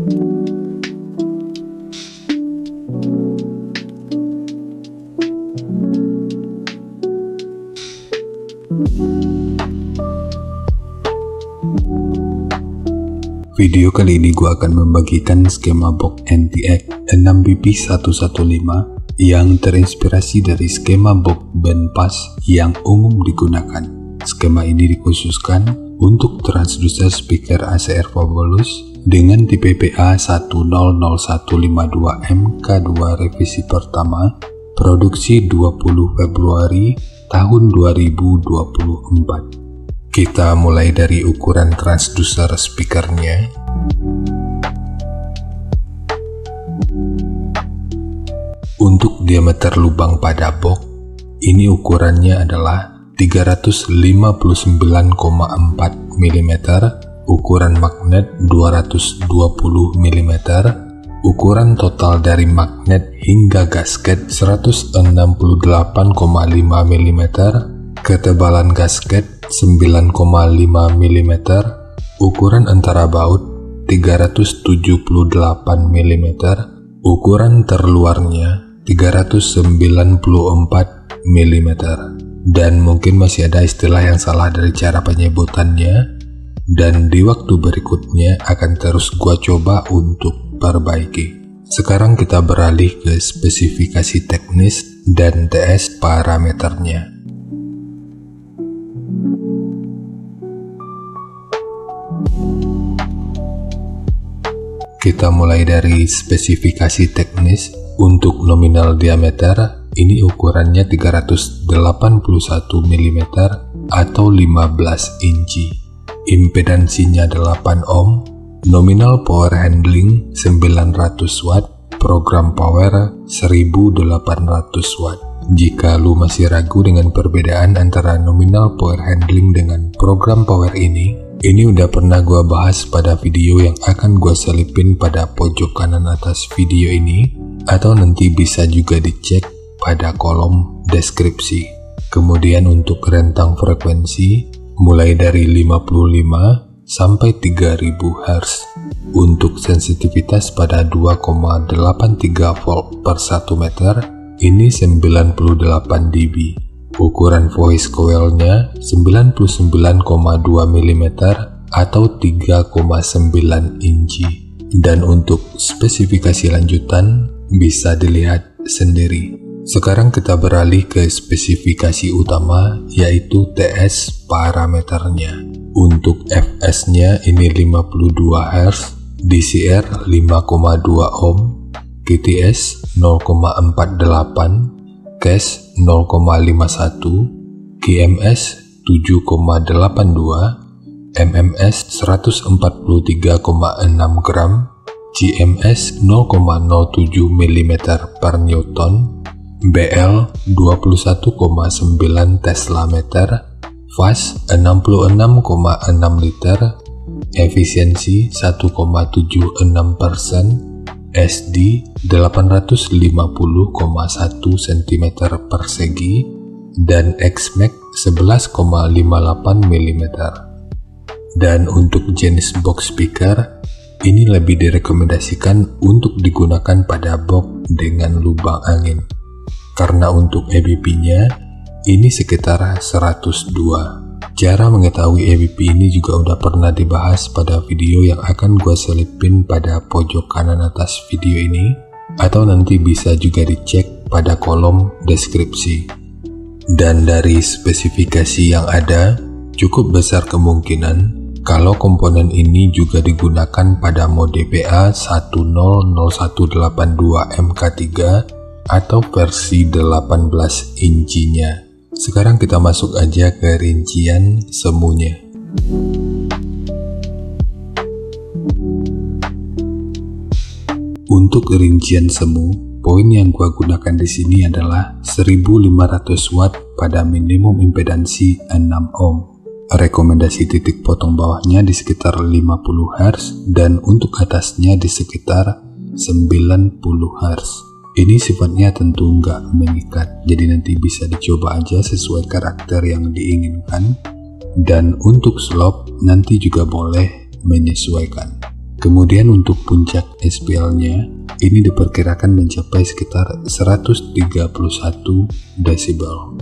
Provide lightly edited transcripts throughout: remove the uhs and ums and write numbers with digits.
Video kali ini gue akan membagikan skema box NTX 6BP115 yang terinspirasi dari skema box bandpass yang umum digunakan. Skema ini dikhususkan untuk transducer speaker ACR Fabulous dengan tipe PA100152MK2 revisi pertama, produksi 20 Februari tahun 2024. Kita mulai dari ukuran transducer speakernya. Untuk diameter lubang pada box, ini ukurannya adalah 359,4 mm, ukuran magnet 220 mm, ukuran total dari magnet hingga gasket 168,5 mm, ketebalan gasket 9,5 mm, ukuran antara baut 378 mm, ukuran terluarnya 394 mm. Dan mungkin masih ada istilah yang salah dari cara penyebutannya, dan di waktu berikutnya akan terus gua coba untuk perbaiki. Sekarang kita beralih ke spesifikasi teknis dan TS parameternya. Kita mulai dari spesifikasi teknis. Untuk nominal diameter, ini ukurannya 381 mm atau 15 inci. Impedansinya 8 ohm, nominal power handling 900 watt, program power 1800 watt. Jika lu masih ragu dengan perbedaan antara nominal power handling dengan program power ini udah pernah gua bahas pada video yang akan gua selipin pada pojok kanan atas video ini, atau nanti bisa juga dicek pada kolom deskripsi. Kemudian untuk rentang frekuensi mulai dari 55 sampai 3000 Hz. Untuk sensitivitas pada 2,83 volt per 1 meter, ini 98 dB. Ukuran voice coilnya 99,2 mm atau 3,9 inci. Dan untuk spesifikasi lanjutan bisa dilihat sendiri. Sekarang kita beralih ke spesifikasi utama, yaitu TS parameternya. Untuk Fs-nya ini 52 Hz, DCR 5,2 ohm, KTS 0,48, Cache 0,51, GMS 7,82, MMS 143,6 gram, GMS 0,07 mm per Newton, BL 21,9 Tesla meter, fast 66,6 liter, efisiensi 1,76%, SD 850,1 cm persegi, dan XMAX 11,58 mm. Dan untuk jenis box speaker, ini lebih direkomendasikan untuk digunakan pada box dengan lubang angin. Karena untuk EBP-nya, ini sekitar 102. Cara mengetahui EBP ini juga udah pernah dibahas pada video yang akan gue selipin pada pojok kanan atas video ini, atau nanti bisa juga dicek pada kolom deskripsi. Dan dari spesifikasi yang ada, cukup besar kemungkinan kalau komponen ini juga digunakan pada mode PA100182MK3 atau versi 18 incinya. Sekarang kita masuk aja ke rincian semuanya. Untuk rincian semu, poin yang gua gunakan di sini adalah 1500 watt pada minimum impedansi 6 ohm. Rekomendasi titik potong bawahnya di sekitar 50 Hz dan untuk atasnya di sekitar 90 Hz. Ini sifatnya tentu nggak mengikat, jadi nanti bisa dicoba aja sesuai karakter yang diinginkan. Dan untuk slope nanti juga boleh menyesuaikan. Kemudian untuk puncak SPL-nya, ini diperkirakan mencapai sekitar 131 desibel.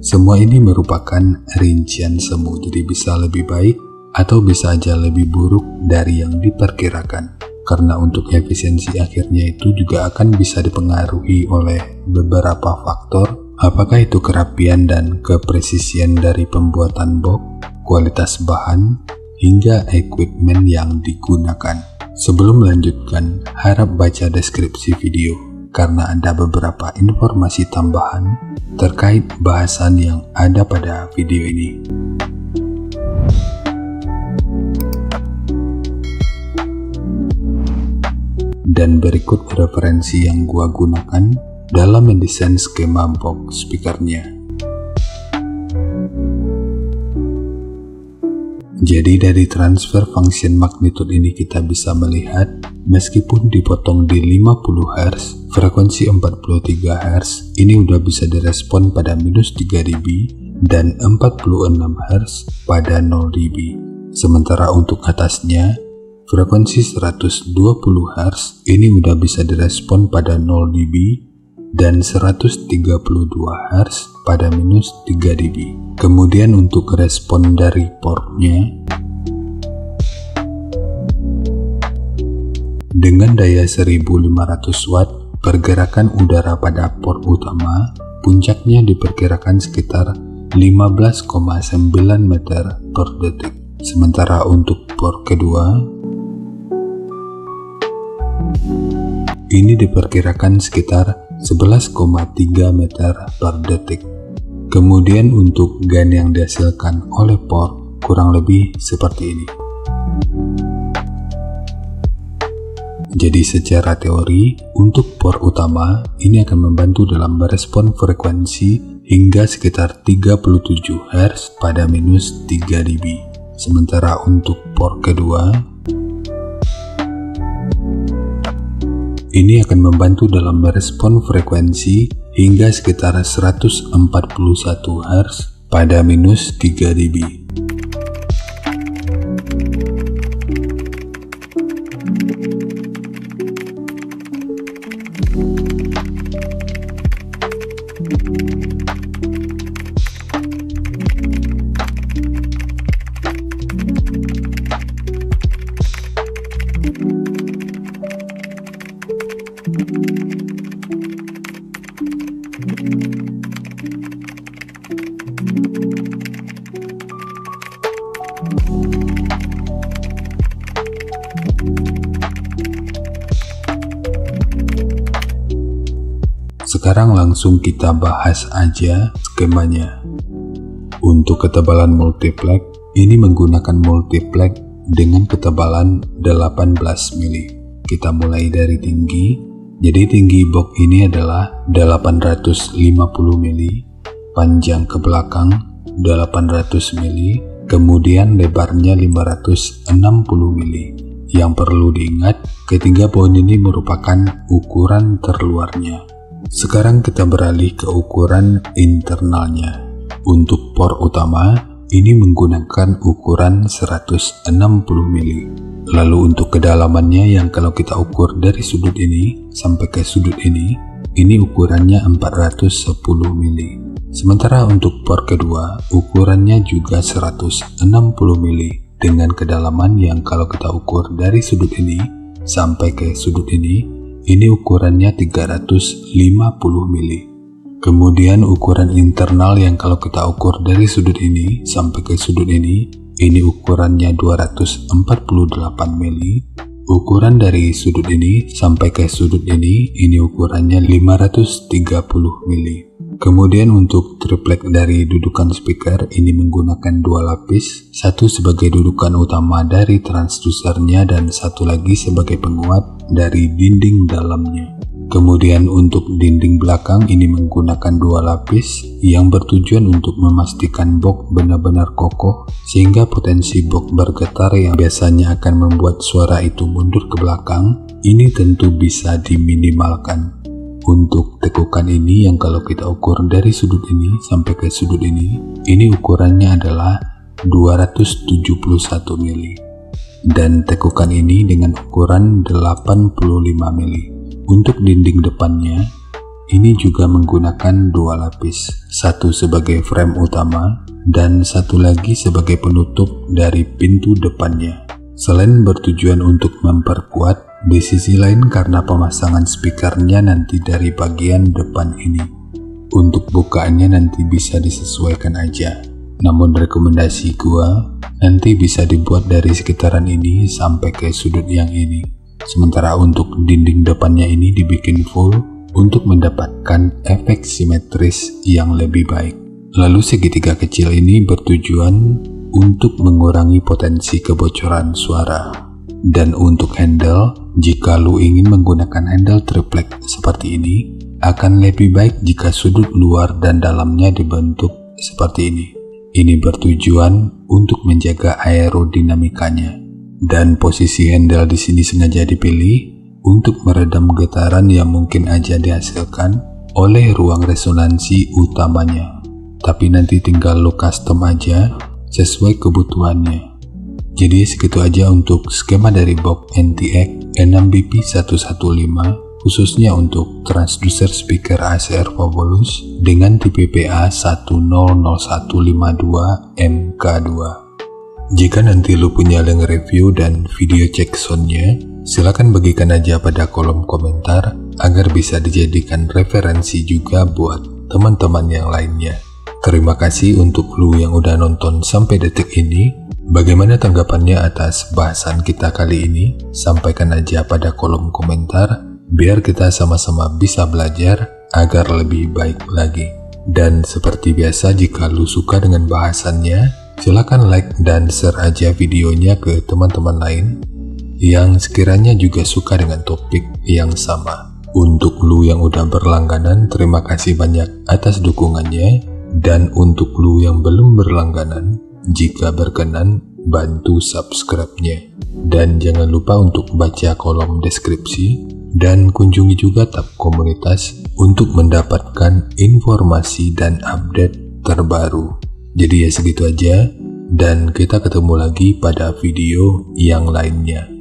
Semua ini merupakan rincian semu, jadi bisa lebih baik atau bisa aja lebih buruk dari yang diperkirakan. Karena untuk efisiensi akhirnya itu juga akan bisa dipengaruhi oleh beberapa faktor, apakah itu kerapian dan kepresisian dari pembuatan box, kualitas bahan, hingga equipment yang digunakan. Sebelum melanjutkan, harap baca deskripsi video karena ada beberapa informasi tambahan terkait bahasan yang ada pada video ini. Dan berikut referensi yang gua gunakan dalam mendesain skema box speakernya. Jadi dari transfer function magnitude ini kita bisa melihat meskipun dipotong di 50 Hz, frekuensi 43 Hz ini udah bisa direspon pada minus 3 dB dan 46 Hz pada 0 dB. Sementara untuk atasnya, frekuensi 120 Hz ini udah bisa direspon pada 0 dB dan 132 Hz pada minus 3 dB. Kemudian untuk respon dari portnya, dengan daya 1500 Watt, pergerakan udara pada port utama puncaknya diperkirakan sekitar 15,9 meter per detik. Sementara untuk port kedua, ini diperkirakan sekitar 11,3 meter per detik. Kemudian untuk gain yang dihasilkan oleh port kurang lebih seperti ini. Jadi secara teori, untuk port utama ini akan membantu dalam merespon frekuensi hingga sekitar 37 Hz pada minus 3 dB. Sementara untuk port kedua, ini akan membantu dalam merespon frekuensi hingga sekitar 141 Hz pada minus 3 dB. Sekarang langsung kita bahas aja skemanya. Untuk ketebalan multiplex, ini menggunakan multiplex dengan ketebalan 18 mili. Kita mulai dari tinggi. Jadi tinggi box ini adalah 850 mili, panjang ke belakang 800 mili, kemudian lebarnya 560 mili. Yang perlu diingat, ketiga poin ini merupakan ukuran terluarnya. Sekarang kita beralih ke ukuran internalnya. Untuk port utama, ini menggunakan ukuran 160 mili. Lalu untuk kedalamannya yang kalau kita ukur dari sudut ini sampai ke sudut ini ukurannya 410 mili. Sementara untuk port kedua, ukurannya juga 160 mili dengan kedalaman yang kalau kita ukur dari sudut ini sampai ke sudut ini ukurannya 350 mili. Kemudian ukuran internal yang kalau kita ukur dari sudut ini sampai ke sudut ini ukurannya 248 mili. Ukuran dari sudut ini sampai ke sudut ini ukurannya 530 mili. Kemudian untuk triplek dari dudukan speaker ini menggunakan dua lapis, satu sebagai dudukan utama dari transdusernya dan satu lagi sebagai penguat dari dinding dalamnya. Kemudian untuk dinding belakang ini menggunakan dua lapis yang bertujuan untuk memastikan box benar-benar kokoh sehingga potensi box bergetar yang biasanya akan membuat suara itu mundur ke belakang ini tentu bisa diminimalkan. Untuk tekukan ini yang kalau kita ukur dari sudut ini sampai ke sudut ini ukurannya adalah 271 mili. dan tekukan ini dengan ukuran 85 mili. Untuk dinding depannya, ini juga menggunakan dua lapis, satu sebagai frame utama dan satu lagi sebagai penutup dari pintu depannya. Selain bertujuan untuk memperkuat, di sisi lain karena pemasangan speakernya nanti dari bagian depan ini. Untuk bukaannya nanti bisa disesuaikan aja. Namun rekomendasi gua nanti bisa dibuat dari sekitaran ini sampai ke sudut yang ini. Sementara untuk dinding depannya ini dibikin full untuk mendapatkan efek simetris yang lebih baik. Lalu segitiga kecil ini bertujuan untuk mengurangi potensi kebocoran suara. Dan untuk handle, jika lu ingin menggunakan handle triplek seperti ini, akan lebih baik jika sudut luar dan dalamnya dibentuk seperti ini. Ini bertujuan untuk menjaga aerodinamikanya. Dan posisi handle di sini sengaja dipilih untuk meredam getaran yang mungkin aja dihasilkan oleh ruang resonansi utamanya. Tapi nanti tinggal lo custom aja sesuai kebutuhannya. Jadi segitu aja untuk skema dari box NTX E6BP115 khususnya untuk transducer speaker ACR Favolous dengan tipe PA100152MK2. Jika nanti lo punya link review dan video cek soundnya, silakan bagikan aja pada kolom komentar agar bisa dijadikan referensi juga buat teman-teman yang lainnya. Terima kasih untuk lu yang udah nonton sampai detik ini. Bagaimana tanggapannya atas bahasan kita kali ini? Sampaikan aja pada kolom komentar biar kita sama-sama bisa belajar agar lebih baik lagi. Dan seperti biasa, jika lu suka dengan bahasannya, silakan like dan share aja videonya ke teman-teman lain yang sekiranya juga suka dengan topik yang sama. Untuk lu yang udah berlangganan, terima kasih banyak atas dukungannya. Dan untuk lu yang belum berlangganan, jika berkenan, bantu subscribe-nya. Dan jangan lupa untuk baca kolom deskripsi dan kunjungi juga tab komunitas untuk mendapatkan informasi dan update terbaru. Jadi ya segitu aja, dan kita ketemu lagi pada video yang lainnya.